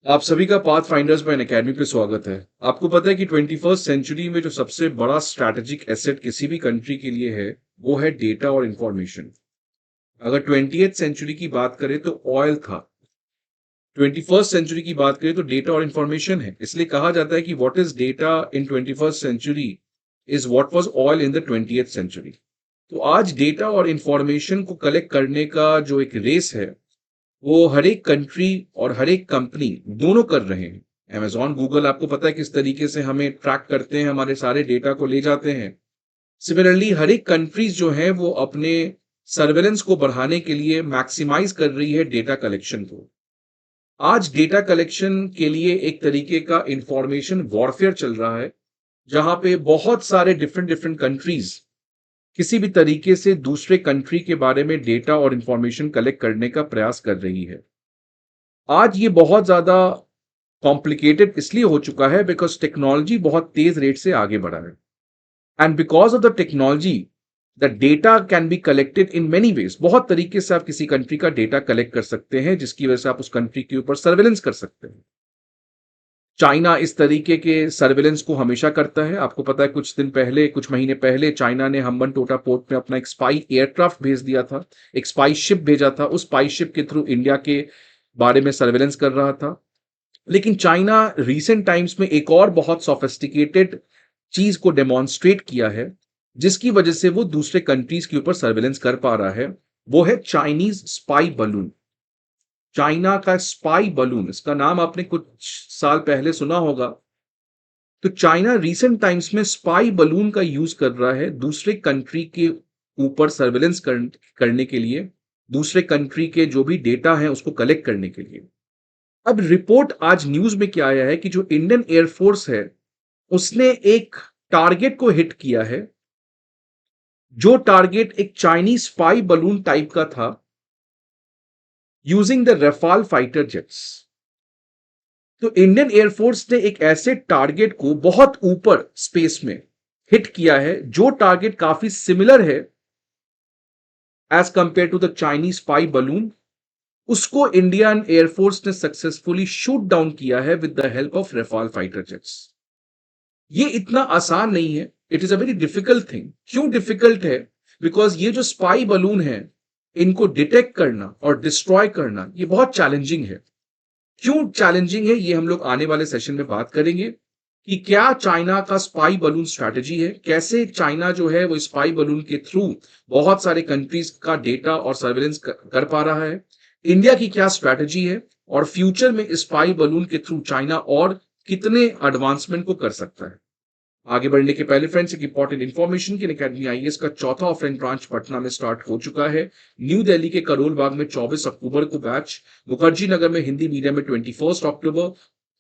आप सभी का पाथ फाइंडर्स बाय एकेडमी पे स्वागत है। आपको पता है कि 21st सेंचुरी में जो सबसे बड़ा स्ट्रैटेजिक एसेट किसी भी कंट्री के लिए है, वो है डेटा और इंफॉर्मेशन। अगर 20th सेंचुरी की बात करें तो ऑयल था। 21st सेंचुरी की बात करें तो डेटा और इंफॉर्मेशन है। इसलिए कहा जाता है कि what is data in 21st century is what was oil in the 20th century. तो आज डेटा और इंफॉर्मेशन को कलेक्ट करने का जो एक रेस है, वो हर एक कंट्री और हर एक कंपनी दोनों कर रहे हैं। अमेजॉन, गूगल, आपको पता है किस तरीके से हमें ट्रैक करते हैं, हमारे सारे डेटा को ले जाते हैं। सिमिलरली हर एक कंट्रीज जो है वो अपने सर्वेलेंस को बढ़ाने के लिए मैक्सिमाइज कर रही है डेटा कलेक्शन को। आज डेटा कलेक्शन के लिए एक तरीके का इंफॉर्मेशन वॉरफेयर चल रहा है, जहां पे बहुत सारे डिफरेंट डिफरेंट कंट्रीज किसी भी तरीके से दूसरे कंट्री के बारे में डेटा और इंफॉर्मेशन कलेक्ट करने का प्रयास कर रही है। आज ये बहुत ज्यादा कॉम्प्लिकेटेड इसलिए हो चुका है बिकॉज टेक्नोलॉजी बहुत तेज रेट से आगे बढ़ा है। And because of the technology the data can be collected in many ways. बहुत तरीके से आप किसी कंट्री का डेटा कलेक्ट कर सकते हैं, जिसकी वजह से आप उस कंट्री के ऊपर सर्वेलेंस कर सकते हैं। चाइना इस तरीके के सर्वेलेंस को हमेशा करता है। आपको पता है कुछ महीने पहले चाइना ने हम्बन टोटा पोर्ट में अपना एक स्पाई एयरक्राफ्ट भेज दिया था, एक स्पाई शिप भेजा था। उस स्पाई शिप के थ्रू इंडिया के बारे में सर्वेलेंस कर रहा था। लेकिन चाइना रिसेंट टाइम्स में एक और बहुत सोफिस्टिकेटेड चीज को डेमोन्स्ट्रेट किया है, जिसकी वजह से वो दूसरे कंट्रीज के ऊपर सर्वेलेंस कर पा रहा है। वो है चाइनीज स्पाई बलून। चाइना का स्पाई बलून, इसका नाम आपने कुछ साल पहले सुना होगा। तो चाइना रिसेंट टाइम्स में स्पाई बलून का यूज कर रहा है दूसरे कंट्री के ऊपर सर्वेलेंस करने के लिए, दूसरे कंट्री के जो भी डेटा है उसको कलेक्ट करने के लिए। अब रिपोर्ट आज न्यूज में क्या आया है कि जो इंडियन एयरफोर्स है, उसने एक टारगेट को हिट किया है, जो टारगेट एक चाइनीज स्पाई बलून टाइप का था, using the Rafale fighter jets. तो इंडियन एयरफोर्स ने एक ऐसे टारगेट को बहुत ऊपर स्पेस में हिट किया है, जो टारगेट काफी सिमिलर है as compare to the Chinese spy balloon. उसको इंडियन एयरफोर्स ने सक्सेसफुली शूट डाउन किया है with the help of Rafale fighter jets. ये इतना आसान नहीं है, it is a very difficult thing. क्यों डिफिकल्ट है? बिकॉज ये जो स्पाई बलून है, इनको डिटेक्ट करना और डिस्ट्रॉय करना ये बहुत चैलेंजिंग है। क्यों चैलेंजिंग है, ये हम लोग आने वाले सेशन में बात करेंगे कि क्या चाइना का स्पाई बलून स्ट्रैटेजी है, कैसे चाइना जो है वो स्पाई बलून के थ्रू बहुत सारे कंट्रीज का डेटा और सर्वेलेंस कर पा रहा है। इंडिया की क्या स्ट्रैटेजी है, और फ्यूचर में स्पाई बलून के थ्रू चाइना और कितने एडवांसमेंट को कर सकता है। आगे बढ़ने के पहले फ्रेंड्स, एक इंपॉर्टेंट इन्फॉर्मेशन की अकेडमी आईएएस का चौथा ऑफलाइन ब्रांच पटना में स्टार्ट हो चुका है। न्यू दिल्ली के करोल बाग में 24 अक्टूबर को बैच, मुखर्जी नगर में हिंदी मीडियम में 21 अक्टूबर,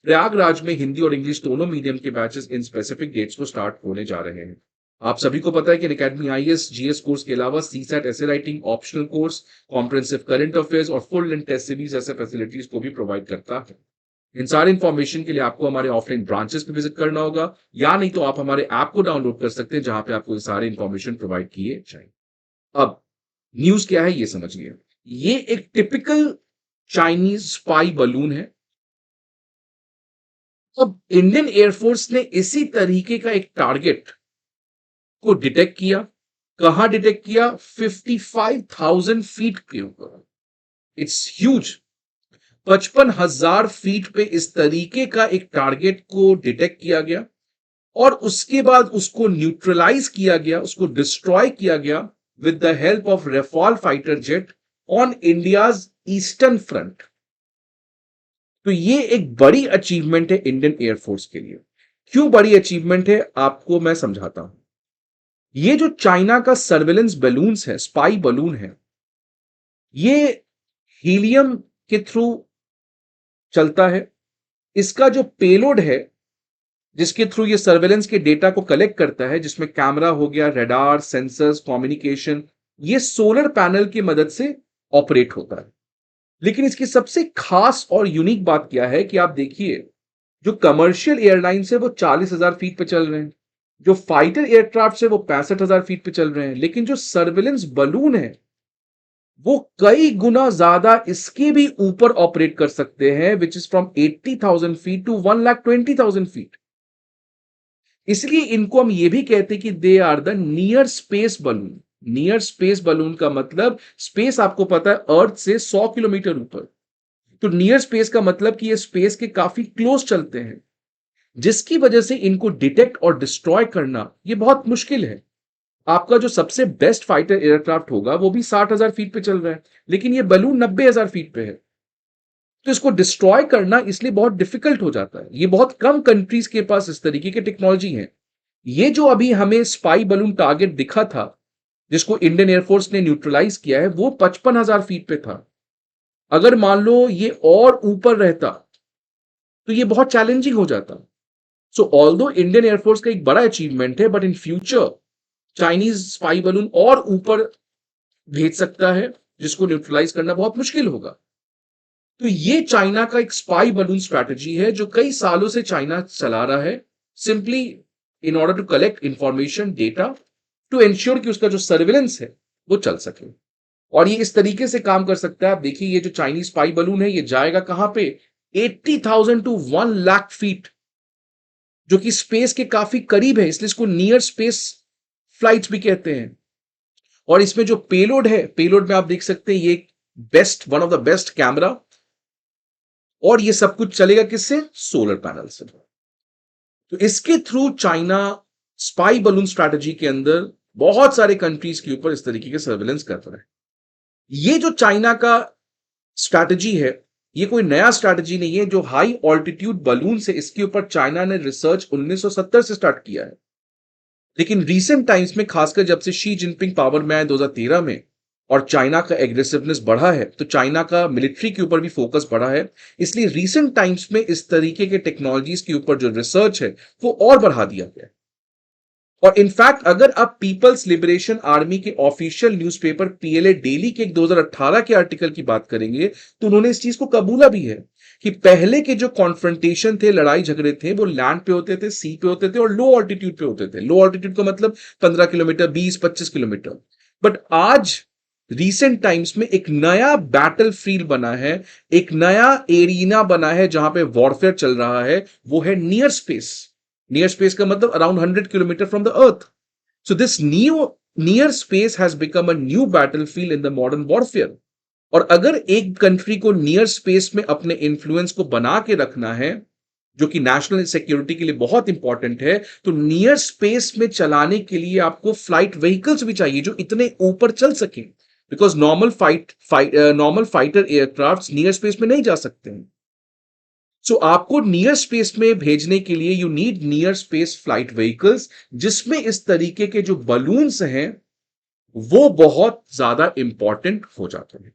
प्रयागराज में हिंदी और इंग्लिश दोनों मीडियम के बैचेस इन स्पेसिफिक डेट्स को स्टार्ट होने जा रहे हैं। आप सभी को पता है कि अकेडमी आईएएस जीएस कोर्स के अलावा सीसैट ऐसे writing optional course, comprehensive current affairs और फुल लेंथ टेस्ट सीरीज ऐसे फैसिलिटीज को भी प्रोवाइड करता है। इन सारे इंफॉर्मेशन के लिए आपको हमारे ऑफलाइन ब्रांचेस पे विजिट करना होगा, या नहीं तो आप हमारे ऐप को डाउनलोड कर सकते हैं, जहां पे आपको ये सारे इंफॉर्मेशन प्रोवाइड किए जाएंगे। अब न्यूज क्या है ये समझिए। ये एक टिपिकल चाइनीज स्पाई बलून है। अब इंडियन एयरफोर्स ने इसी तरीके का एक टारगेट को डिटेक्ट किया। कहां डिटेक्ट किया? 55,000 फीट के ऊपर। It's huge. 55,000 फीट पे इस तरीके का एक टारगेट को डिटेक्ट किया गया, और उसके बाद उसको न्यूट्रलाइज किया गया, उसको डिस्ट्रॉय किया गया with the help of Rafale fighter jet on India's eastern front. तो ये एक बड़ी अचीवमेंट है इंडियन एयरफोर्स के लिए। क्यों बड़ी अचीवमेंट है, आपको मैं समझाता हूं। ये जो चाइना का सर्वेलेंस बलून्स है, स्पाई बलून है, ये हीलियम के थ्रू चलता है। इसका जो पेलोड है, जिसके थ्रू ये सर्वेलेंस के डेटा को कलेक्ट करता है, जिसमें कैमरा हो गया, रेडार, सेंसर्स, कम्युनिकेशन, ये सोलर पैनल की मदद से ऑपरेट होता है। लेकिन इसकी सबसे खास और यूनिक बात क्या है कि आप देखिए, जो कमर्शियल एयरलाइंस है वो 40,000 फीट पे चल रहे हैं, जो फाइटर एयरक्राफ्ट है वो 65,000 फीट पे चल रहे हैं, लेकिन जो सर्वेलेंस बलून है वो कई गुना ज्यादा इसके भी ऊपर ऑपरेट कर सकते हैं, which is from 80,000 feet to 1,20,000 feet. इसलिए इनको हम ये भी कहते हैं कि they are the near space balloon. Near space balloon का मतलब, स्पेस आपको पता है अर्थ से 100 किलोमीटर ऊपर, तो नियर स्पेस का मतलब कि ये स्पेस के काफी क्लोज चलते हैं, जिसकी वजह से इनको डिटेक्ट और डिस्ट्रॉय करना ये बहुत मुश्किल है। आपका जो सबसे बेस्ट फाइटर एयरक्राफ्ट होगा वो भी 60,000 फीट पे चल रहा है, लेकिन ये बलून 90,000 फीट पे है, तो इसको डिस्ट्रॉय करना इसलिए बहुत डिफिकल्ट हो जाता है। ये बहुत कम कंट्रीज के पास इस तरीके की टेक्नोलॉजी है। ये जो अभी हमें स्पाई बलून टारगेट दिखा था, जिसको इंडियन एयरफोर्स ने न्यूट्रलाइज किया है, वो 55,000 फीट पे था। अगर मान लो ये और ऊपर रहता तो ये बहुत चैलेंजिंग हो जाता। सो ऑल्दो इंडियन एयरफोर्स का एक बड़ा अचीवमेंट है, but in future Chinese spy balloon और ऊपर भेज सकता है, जिसको न्यूट्रलाइज करना बहुत मुश्किल होगा। तो ये चाइना का एक स्पाई बलून स्ट्रैटेजी है जो कई सालों से चाइना चला रहा है, simply in order to collect information, data, to ensure कि उसका जो सर्विलेंस है वो चल सके। और ये इस तरीके से काम कर सकता है। आप देखिए, ये जो चाइनीज स्पाई बलून है ये जाएगा कहां पे, 80,000 टू 1 लाख फीट, जो कि स्पेस के काफी करीब है, इसलिए इसको नियर स्पेस फ्लाइट्स भी कहते हैं। और इसमें जो पेलोड है, पेलोड में आप देख सकते हैं ये best, one of the best camera, और ये सब कुछ चलेगा किससे, सोलर पैनल से। तो इसके through China spy balloon strategy के अंदर बहुत सारे कंट्रीज के ऊपर इस तरीके के सर्वेलेंस कर रहा है। ये जो चाइना का स्ट्रैटेजी है, ये कोई नया स्ट्रैटेजी नहीं है। जो हाई ऑल्टीट्यूड बलून से, इसके ऊपर चाइना ने रिसर्च 1970 से स्टार्ट किया है, लेकिन रीसेंट टाइम्स में, खासकर जब से शी जिनपिंग पावर में आए 2013 में, और चाइना का एग्रेसिवनेस बढ़ा है, तो चाइना का मिलिट्री के ऊपर भी फोकस बढ़ा है, इसलिए रीसेंट टाइम्स में इस तरीके के टेक्नोलॉजीज के ऊपर जो रिसर्च है वो और बढ़ा दिया गया है। और इनफैक्ट अगर आप पीपल्स लिबरेशन आर्मी के ऑफिशियल न्यूज़पेपर पीएलए डेली के एक 2018 के आर्टिकल की बात करेंगे, तो उन्होंने इस चीज को कबूला भी है कि पहले के जो कॉन्फ्रंटेशन थे, लड़ाई झगड़े थे, वो लैंड पे होते थे, सी पे होते थे, और लो ऑल्टीट्यूड पे होते थे। लो ऑल्टीट्यूड का मतलब 15 किलोमीटर, 20-25 किलोमीटर। बट आज रीसेंट टाइम्स में एक नया बैटल फील्ड बना है, एक नया एरिना बना है जहां पे वॉरफेयर चल रहा है, वो है नियर स्पेस। नियर स्पेस का मतलब around 100 kilometre from the earth. So this new near space has become a new battle field in the modern warfare. और अगर एक कंट्री को नियर स्पेस में अपने इन्फ्लुएंस को बना के रखना है, जो कि नेशनल सिक्योरिटी के लिए बहुत इंपॉर्टेंट है, तो नियर स्पेस में चलाने के लिए आपको फ्लाइट व्हीकल्स भी चाहिए जो इतने ऊपर चल सके, because normal fighter aircraft near space में नहीं जा सकते हैं। सो आपको नियर स्पेस में भेजने के लिए you need near space flight vehicles, जिसमें इस तरीके के जो बलून्स हैं वो बहुत ज्यादा इंपॉर्टेंट हो जाते हैं।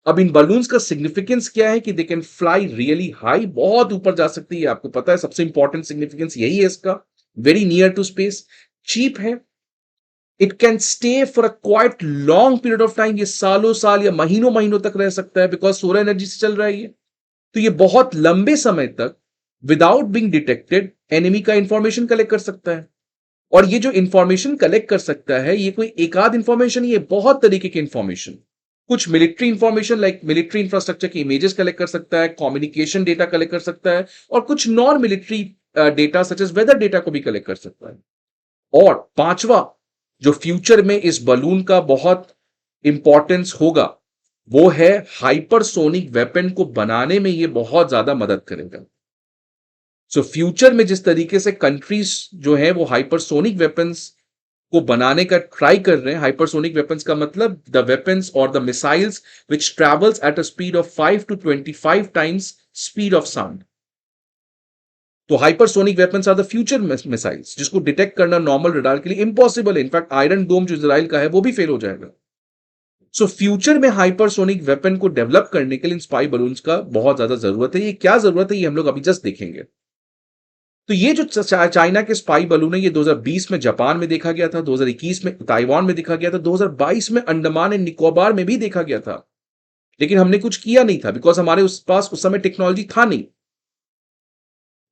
अब इन बलून्स का सिग्निफिकेंस क्या है कि they can fly really high, बहुत ऊपर जा सकती है, आपको पता है सबसे इंपॉर्टेंट सिग्निफिकेंस यही है इसका। Very near to space, cheap है, it can stay for a quite long period of time, ये सालों साल या महीनों महीनों तक रह सकता है, बिकॉज सोलर एनर्जी से चल रहा है ये। तो ये बहुत लंबे समय तक विदाउट बीइंग डिटेक्टेड एनिमी का इंफॉर्मेशन कलेक्ट कर सकता है। और ये जो इंफॉर्मेशन कलेक्ट कर सकता है, ये कोई एक आध इंफॉर्मेशन, ये बहुत तरीके की इंफॉर्मेशन, कुछ military information like military infrastructure की इमेजेस कलेक्ट कर सकता है, कम्युनिकेशन डेटा कलेक्ट कर सकता है, और कुछ non military data such as weather data को भी कलेक्ट कर सकता है। और पांचवा, जो फ्यूचर में इस बलून का बहुत इंपॉर्टेंस होगा, वो है हाइपरसोनिक वेपन को बनाने में ये बहुत ज्यादा मदद करेगा। सो फ्यूचर में जिस तरीके से कंट्रीज जो है वो हाइपरसोनिक वेपन्स को बनाने का ट्राई कर रहे हैं, हाइपरसोनिक वेपन्स का मतलब द वेपन्स और the missiles which travels at a speed of 5 to 25 times speed of sound. तो hypersonic weapons are the future missiles, जिसको डिटेक्ट करना नॉर्मल रडार के लिए इंपॉसिबल है। इनफैक्ट आयरन डोम जो इजराइल का है वो भी फेल हो जाएगा। सो फ्यूचर में हाइपरसोनिक वेपन को डेवलप करने के लिए स्पाई बलून्स का बहुत ज्यादा जरूरत है। ये क्या जरूरत है ये हम लोग अभी जस्ट देखेंगे। तो ये जो चाइना के स्पाई बलून है, ये 2020 में जापान में देखा गया था, 2021 में ताइवान में देखा गया था, 2022 में अंडमान एंड निकोबार में भी देखा गया था, लेकिन हमने कुछ किया नहीं था बिकॉज हमारे उस पास उस समय टेक्नोलॉजी था नहीं।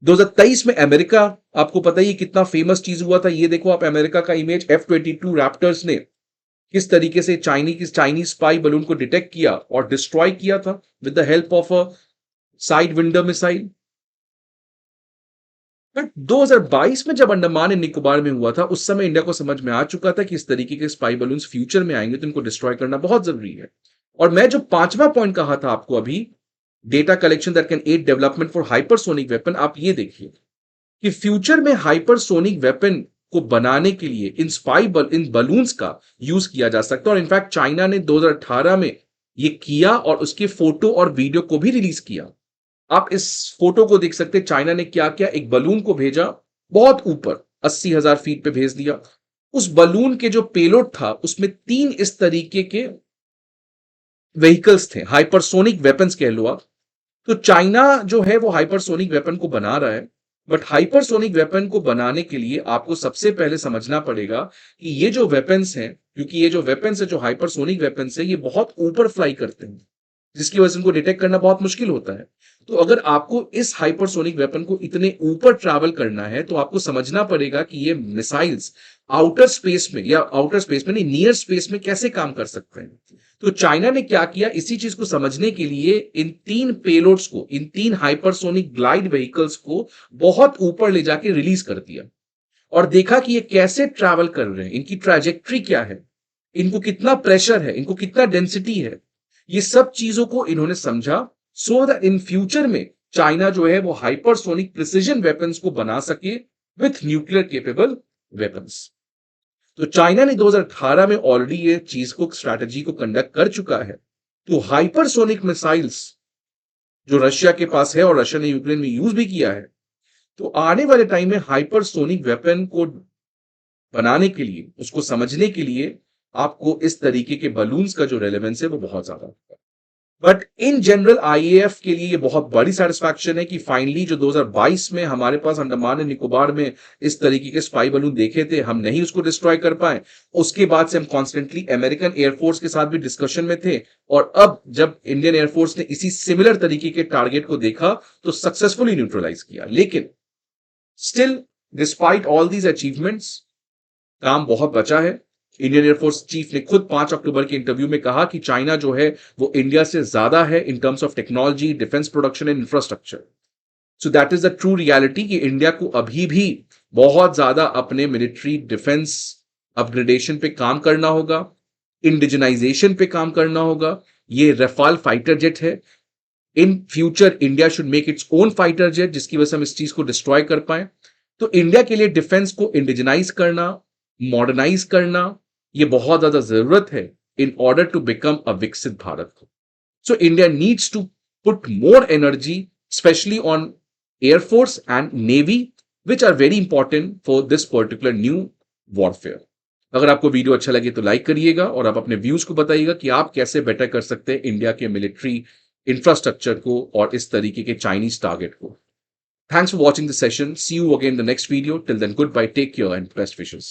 2023 में अमेरिका, आपको पता ही कितना फेमस चीज हुआ था, ये देखो आप अमेरिका का इमेज, F-22 रैप्टर्स ने किस तरीके से चाइनीज स्पाई बलून को डिटेक्ट किया और डिस्ट्रॉय किया था with the help of a side window missile. But 2022 में जब अंडमान एंड निकोबार में हुआ था, उस समय इंडिया को समझ में आ चुका था कि इस तरीके के स्पाई बलून्स फ्यूचर में आएंगे तो इनको डिस्ट्रॉय करना बहुत जरूरी है। और मैं जो पांचवा पॉइंट कहा था आपको अभी, data collection that can aid development for hypersonic weapon, आप ये देखिए कि फ्यूचर में हाइपरसोनिक वेपन को बनाने के लिए इन बलून्स का यूज किया जा सकता है। और इनफैक्ट चाइना ने 2018 में ये किया और उसके फोटो और वीडियो को भी रिलीज किया। आप इस फोटो को देख सकते हैं, चाइना ने क्या किया, एक बलून को भेजा बहुत ऊपर 80,000 फीट पे भेज दिया। उस बलून के जो पेलोड था उसमें 3 इस तरीके के व्हीकल्स थे, हाइपरसोनिक वेपन्स कह लो आप। तो चाइना जो है वो हाइपरसोनिक वेपन को बना रहा है। बट हाइपरसोनिक वेपन को बनाने के लिए आपको सबसे पहले समझना पड़ेगा कि ये जो वेपन्स हैं, क्योंकि ये जो वेपन्स है, जो हाइपरसोनिक वेपन्स है, ये बहुत ऊपर फ्लाई करते हैं, जिसकी वजह से उनको डिटेक्ट करना बहुत मुश्किल होता है। तो अगर आपको इस हाइपरसोनिक वेपन को इतने ऊपर ट्रैवल करना है तो आपको समझना पड़ेगा कि ये मिसाइल्स आउटर स्पेस में, या आउटर स्पेस में नहीं, नियर स्पेस में कैसे काम कर सकते हैं। तो चाइना ने क्या किया, इसी चीज को समझने के लिए इन 3 पेलोड्स को, इन 3 हाइपरसोनिक ग्लाइड व्हीकल्स को बहुत ऊपर ले जाके रिलीज कर दिया और देखा कि ये कैसे ट्रैवल कर रहे हैं, इनकी ट्रैजेक्टरी क्या है, इनको कितना प्रेशर है, इनको कितना डेंसिटी है। ये सब चीजों को इन्होंने समझा, सो दैट इन फ्यूचर में चाइना जो है वो हाइपरसोनिक प्रिसिजन वेपन्स को बना सके विथ न्यूक्लियर केपेबल वेपन्स। तो चाइना ने 2018 में ऑलरेडी ये चीज को, स्ट्रैटेजी को कंडक्ट कर चुका है। तो हाइपरसोनिक मिसाइल्स जो रशिया के पास है और रशिया ने यूक्रेन में यूज भी किया है, तो आने वाले टाइम में हाइपरसोनिक वेपन को बनाने के लिए, उसको समझने के लिए आपको इस तरीके के बलून्स का जो रेलेवेंस है वो बहुत ज्यादा होगा। बट इन जनरल आईएएफ के लिए ये बहुत बड़ी सेटिस्फैक्शन है कि फाइनली जो 2022 में हमारे पास अंडमान एंड निकोबार में इस तरीके के स्पाई बलून देखे थे, हम नहीं उसको डिस्ट्रॉय कर पाए। उसके बाद से हम कॉन्स्टेंटली अमेरिकन एयरफोर्स के साथ भी डिस्कशन में थे, और अब जब इंडियन एयरफोर्स ने इसी सिमिलर तरीके के टारगेट को देखा तो सक्सेसफुली न्यूट्रलाइज किया। लेकिन still, despite all these achievements, काम बहुत बचा है। इंडियन एयरफोर्स चीफ ने खुद 5 अक्टूबर के इंटरव्यू में कहा कि चाइना जो है वो इंडिया से ज्यादा है in terms of technology, defence production and infrastructure. So that is the true reality कि इंडिया को अभी भी बहुत ज्यादा अपने मिलिट्री डिफेंस अपग्रेडेशन पे काम करना होगा, इंडिजिनाइजेशन पे काम करना होगा। ये रफाल फाइटर जेट है। In future India should make its own fighter jet, जिसकी वजह से हम इस चीज को डिस्ट्रॉय कर पाए। तो इंडिया के लिए डिफेंस को इंडिजिनाइज करना, मॉडर्नाइज करना, ये बहुत ज्यादा जरूरत है in order to become a विकसित Bharat. So India needs to put more energy specially on air force and navy, which are very important for this particular new warfare. अगर आपको वीडियो अच्छा लगे तो लाइक करिएगा और आप अपने व्यूज को बताइएगा कि आप कैसे बेटर कर सकते हैं इंडिया के मिलिट्री इंफ्रास्ट्रक्चर को और इस तरीके के चाइनीज टारगेट को। Thanks for watching the session. See you again in the next video. Till then, goodbye, take care, and best wishes.